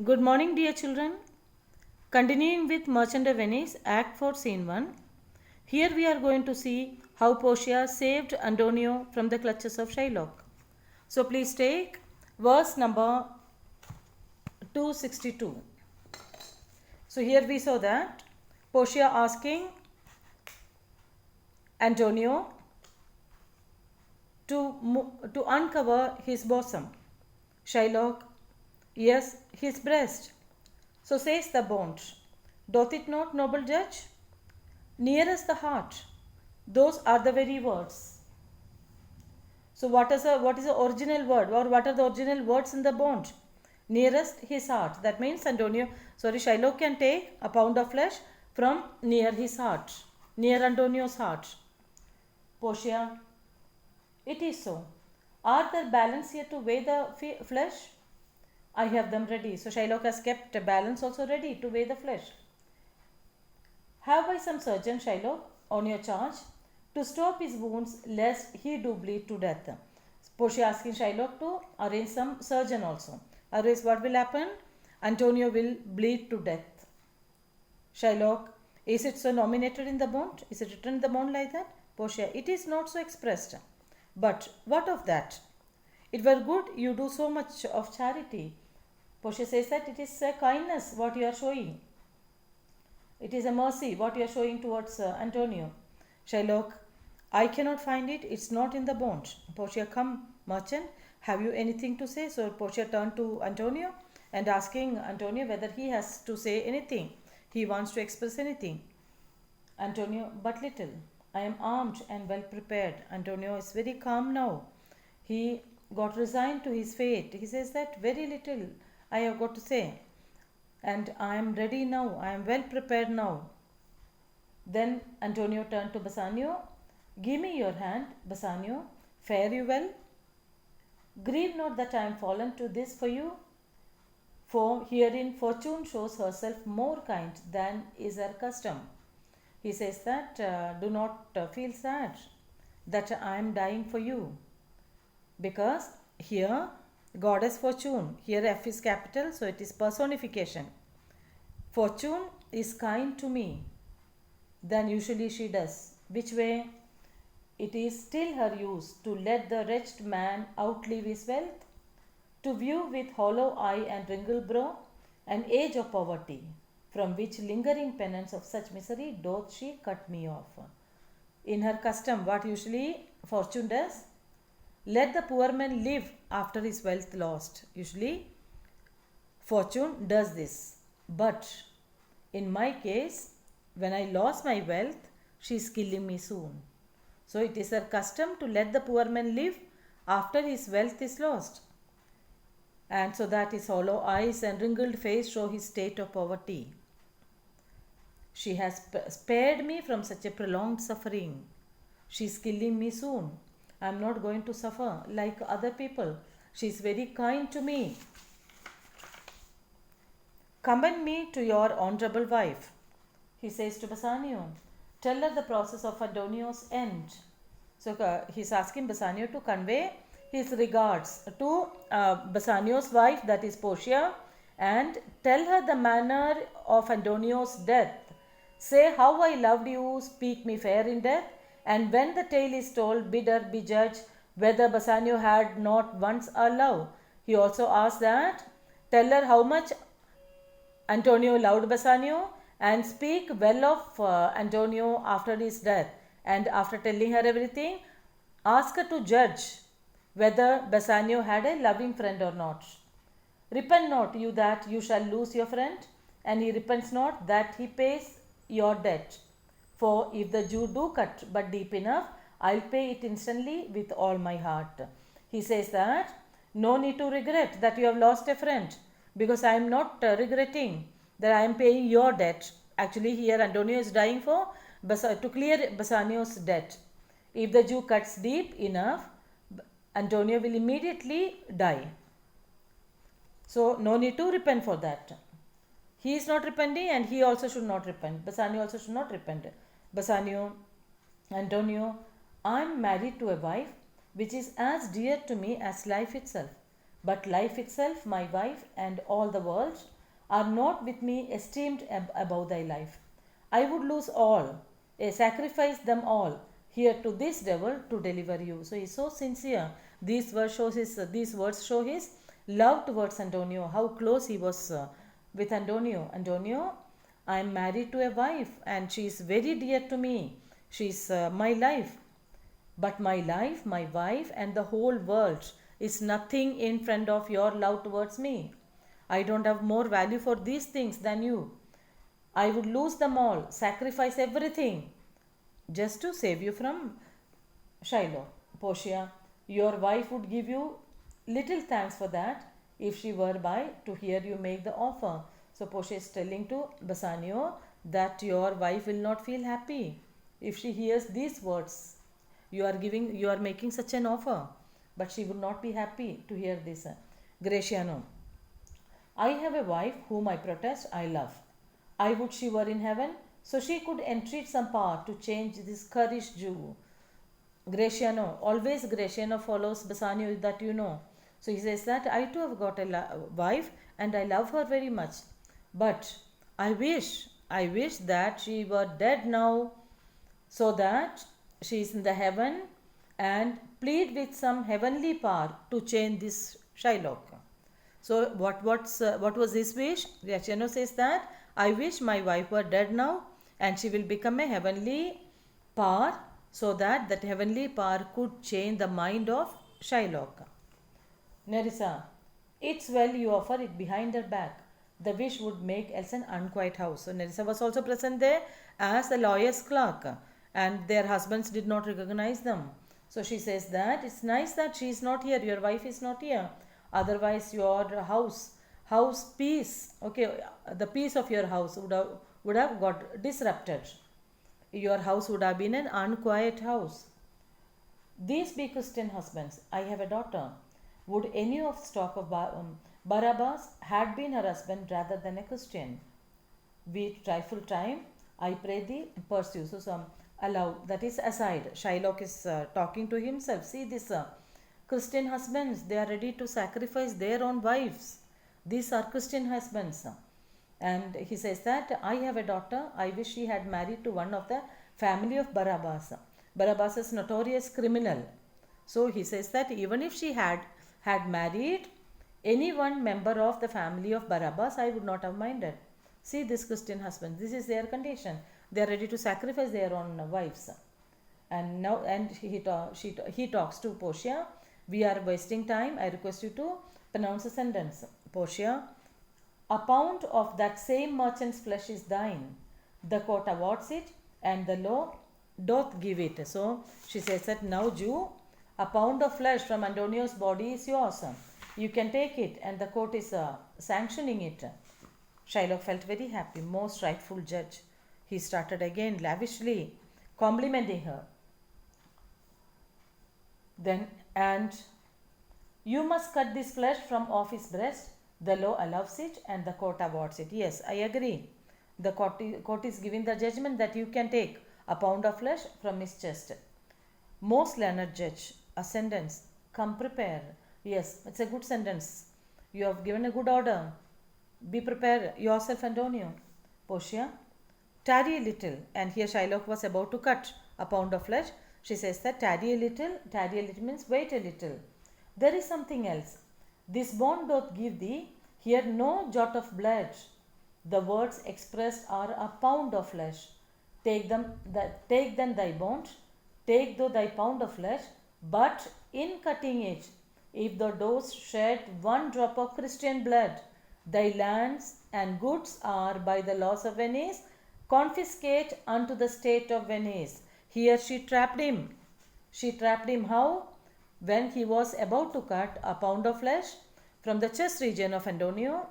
Good morning, dear children. Continuing with Merchant of Venice, Act 4, Scene 1. Here we are going to see how Portia saved Antonio from the clutches of Shylock. So please take verse number 262. So here we saw that Portia asking Antonio to uncover his bosom. Shylock, yes, his breast. So says the bond, doth it not, noble judge? Nearest the heart. Those are the very words. So what is the original word, or what are the original words in the bond? Nearest his heart. That means Shylock can take a pound of flesh from near his heart, near Antonio's heart. Portia, it is so. Are there balance here to weigh the flesh? I have them ready. So Shylock has kept a balance also ready to weigh the flesh. Have I some surgeon, Shylock, on your charge to stop his wounds lest he do bleed to death? Portia asking Shylock to arrange some surgeon also. Otherwise, what will happen? Antonio will bleed to death. Shylock, is it so nominated in the bond? Is it written in the bond like that? Portia, it is not so expressed. But what of that? It were good you do so much of charity. Portia says that it is a kindness what you are showing. It is a mercy what you are showing towards Antonio. Shylock, I cannot find it. It's not in the bond. Portia, come, merchant. Have you anything to say? So Portia turned to Antonio and asking Antonio whether he has to say anything. He wants to express anything. Antonio, but little. I am armed and well prepared. Antonio is very calm now. He got resigned to his fate. He says that very little I have got to say. And I am ready now. I am well prepared now. Then Antonio turned to Bassanio. Give me your hand, Bassanio. Fare you well. Grieve not that I am fallen to this for you, for herein fortune shows herself more kind than is her custom. He says that do not feel sad that I am dying for you, because here goddess fortune, here F is capital, so it is personification. Fortune is kind to me than usually she does. Which way? It is still her use to let the wretched man outlive his wealth, to view with hollow eye and wrinkled brow an age of poverty, from which lingering penance of such misery doth she cut me off. In her custom, what usually fortune does? Let the poor man live after his wealth lost. Usually, fortune does this. But in my case, when I lost my wealth, she is killing me soon. So it is her custom to let the poor man live after his wealth is lost. And so that his hollow eyes and wrinkled face show his state of poverty. She has spared me from such a prolonged suffering. She is killing me soon. I am not going to suffer like other people. She is very kind to me. Commend me to your honorable wife. He says to Bassanio, tell her the process of Antonio's end. So he's asking Bassanio to convey his regards to Bassanio's wife, that is Portia, and tell her the manner of Antonio's death. Say how I loved you, speak me fair in death, and when the tale is told, bid her be judge whether Bassanio had not once a love. He also asks that, tell her how much Antonio loved Bassanio, and speak well of Antonio after his death. And after telling her everything, ask her to judge whether Bassanio had a loving friend or not. Repent not you that you shall lose your friend, and he repents not that he pays your debt. For if the Jew do cut but deep enough, I'll pay it instantly with all my heart. He says that no need to regret that you have lost a friend, because I am not regretting that I am paying your debt. Actually, here Antonio is dying to clear Bassanio's debt. If the Jew cuts deep enough, Antonio will immediately die. So no need to repent for that. He is not repenting, and he also should not repent. Bassanio also should not repent. Bassanio, Antonio, I am married to a wife which is as dear to me as life itself. But life itself, my wife, and all the world are not with me esteemed above thy life. I would lose all, sacrifice them all here to this devil to deliver you. So he is so sincere. These words show his love towards Antonio, how close he was with Antonio. Antonio, I am married to a wife and she is very dear to me. She is my life. But my life, my wife, and the whole world is nothing in front of your love towards me. I don't have more value for these things than you. I would lose them all, sacrifice everything just to save you from Shiloh. Portia, your wife would give you little thanks for that if she were by to hear you make the offer. So Portia is telling to Bassanio that your wife will not feel happy if she hears these words. You are making such an offer, but she would not be happy to hear this. Gratiano, I have a wife whom I protest I love. I would she were in heaven, so she could entreat some power to change this currish Jew. Gratiano, always Gratiano follows Bassanio, that you know. So he says that I too have got a wife and I love her very much. But I wish that she were dead now, so that she is in the heaven, and plead with some heavenly power to change this Shylock. So what was his wish? Gratiano says that I wish my wife were dead now and she will become a heavenly power, so that heavenly power could change the mind of Shylock. Nerissa, it's well you offer it behind her back. The wish would make else an unquiet house. So Nerissa was also present there as a lawyer's clerk, and their husbands did not recognize them. So she says that it's nice that she is not here, your wife is not here. Otherwise your house peace, okay, the peace of your house would have got disrupted. Your house would have been an unquiet house. These be Christian husbands. I have a daughter. Would any of stock of Barabbas had been her husband rather than a Christian? We trifle time, I pray thee, pursue. So some allow, that is aside. Shylock is talking to himself. See this Christian husbands, they are ready to sacrifice their own wives. These are Christian husbands. And he says that I have a daughter. I wish she had married to one of the family of Barabbas. Barabbas is notorious criminal. So he says that even if she had married any one member of the family of Barabbas, I would not have minded. See this Christian husband, this is their condition. They are ready to sacrifice their own wives. And now, and he talks to Portia. We are wasting time. I request you to pronounce a sentence. Portia, a pound of that same merchant's flesh is thine. The court awards it, and the law doth give it. So she says that now, Jew, a pound of flesh from Antonio's body is yours. You can take it, and the court is sanctioning it. Shylock felt very happy, most rightful judge. He started again lavishly complimenting her. Then, and you must cut this flesh from off his breast. The law allows it and the court awards it. Yes, I agree. The court is giving the judgment that you can take a pound of flesh from his chest. Most learned judge, a sentence, come prepare. Yes, it's a good sentence. You have given a good order. Be prepared yourself, Antonio. Portia, tarry a little. And here Shylock was about to cut a pound of flesh. She says that tarry a little means wait a little. There is something else. This bond doth give thee here no jot of blood. The words expressed are a pound of flesh. Take then thy bond, take thou thy pound of flesh, but in cutting it, if thou dost shed one drop of Christian blood, thy lands and goods are by the laws of Venice confiscate unto the state of Venice. Here she trapped him. She trapped him how? When he was about to cut a pound of flesh from the chest region of Antonio,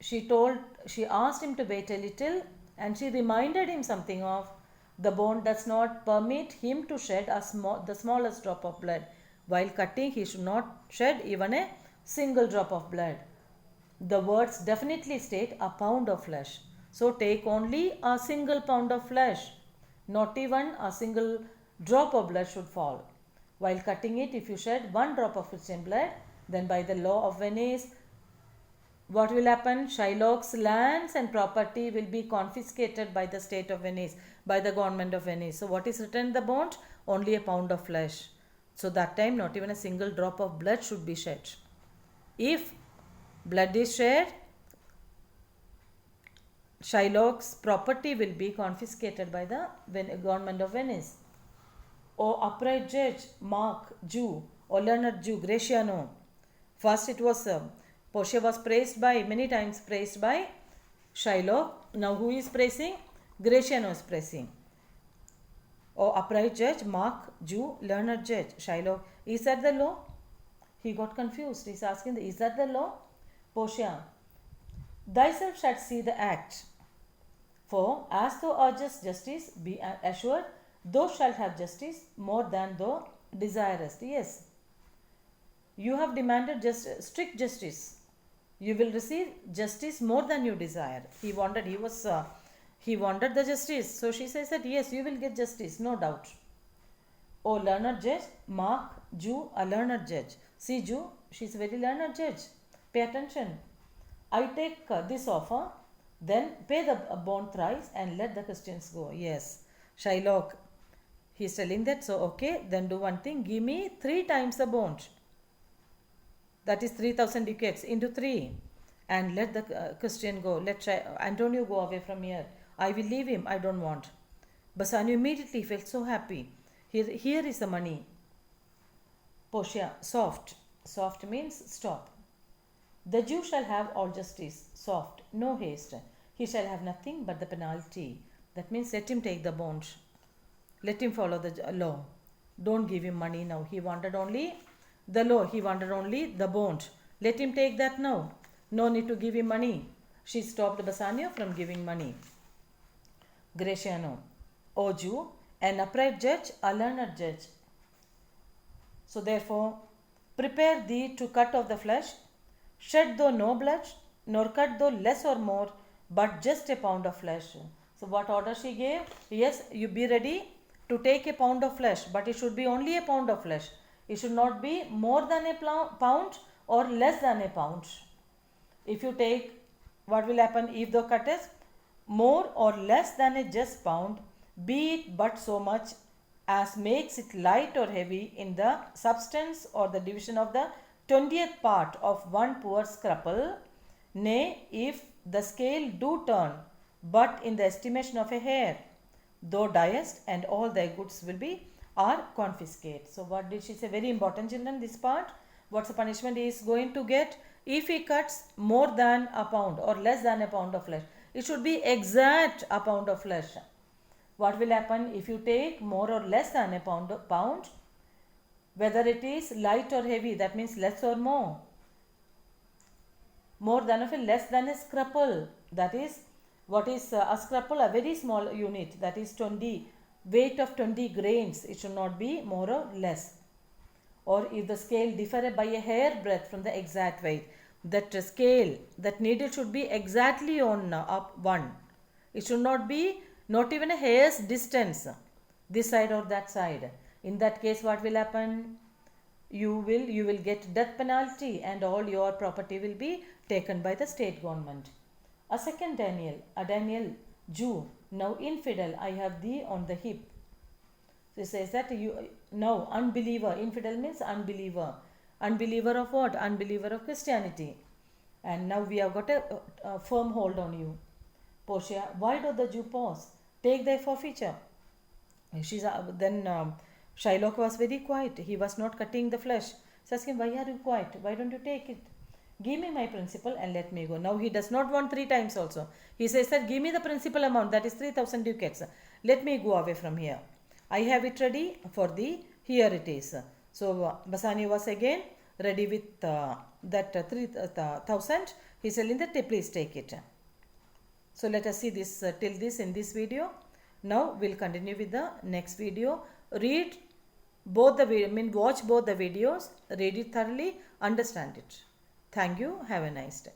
she asked him to wait a little, and she reminded him something of the bone does not permit him to shed the smallest drop of blood. While cutting, he should not shed even a single drop of blood. The words definitely state a pound of flesh. So take only a single pound of flesh. Not even a single drop of blood should fall. While cutting it, if you shed one drop of Christian blood, Then by the law of Venice, what will happen? Shylock's lands and property will be confiscated by the state of Venice, by the government of Venice. So what is written in the bond? Only a pound of flesh. So that time not even a single drop of blood should be shed. If blood is shed, Shylock's property will be confiscated by the government of Venice. O upright judge, Mark, Jew, or learned Jew, Gratiano. First it was Portia was praised by, many times praised by Shylock. Now who is praising? Gratiano is praising. O upright judge, Mark, Jew, learned judge, Shylock. Is that the law? He got confused. He's asking, is that the law? Portia, thyself shalt see the act. For as thou urgest justice, be assured, thou shalt have justice more than thou desirest. Yes. You have demanded strict justice. You will receive justice more than you desire. He wanted the justice. So she says that yes, you will get justice, no doubt. O learned judge, Mark, Jew, a learned judge. See Jew, she is a very learned judge. Pay attention. I take this offer, then pay the bond thrice and let the Christians go. Yes. Shylock, he is telling that, so okay, then do one thing, give me 3 times the bond. That is 3,000 ducats into 3, and let the Christian go. Let Antonio go away from here. I will leave him. I don't want. Bassanio immediately felt so happy. Here is the money. Portia, soft. Soft means stop. The Jew shall have all justice. Soft, no haste. He shall have nothing but the penalty. That means let him take the bond. Let him follow the law. Don't give him money now. He wanted only the law. He wanted only the bond. Let him take that now. No need to give him money. She stopped Bassanio from giving money. Gratiano, O Jew, an upright judge, a learned judge. So therefore, prepare thee to cut off the flesh. Shed thou no blood, nor cut thou less or more, but just a pound of flesh. So what order she gave? Yes, you be ready to take a pound of flesh, but it should be only a pound of flesh. It should not be more than a pound or less than a pound. If you take, what will happen if thou cuttest more or less than a just pound, be it but so much as makes it light or heavy in the substance or the division of the 20th part of one poor scruple, nay, if the scale do turn, but in the estimation of a hair, thou diest, and all thy goods will be are confiscate. So what did she say? Very important, children, this part. What's the punishment he is going to get if he cuts more than a pound or less than a pound of flesh? It should be exact a pound of flesh. What will happen if you take more or less than a pound, whether it is light or heavy, that means less or more. More than of a less than a scruple, that is, what is a scruple? A very small unit, that is 20, weight of 20 grains. It should not be more or less. Or if the scale differ by a hair breadth from the exact weight, that scale, that needle should be exactly on up one. It should not be not even a hair's distance, this side or that side. In that case, what will happen? You will get death penalty, and all your property will be taken by the state government. A second Daniel, a Daniel, Jew, now infidel, I have thee on the hip. So it says that you now unbeliever, infidel means unbeliever. Unbeliever of what? Unbeliever of Christianity. And now we have got a firm hold on you. Portia, why doth the Jew pause? Take thy forfeiture. Then Shylock was very quiet. He was not cutting the flesh. So ask him, why are you quiet? Why don't you take it? Give me my principal and let me go. Now he does not want 3 times also. He says that give me the principal amount, that is 3,000 ducats. Let me go away from here. I have it ready for thee. Here it is. So Bassanio was again ready with that 3,000. He is telling that please take it. So let us see this till this in this video. Now we'll continue with the next video. Read both the watch both the videos, read it thoroughly, understand it. Thank you. Have a nice day.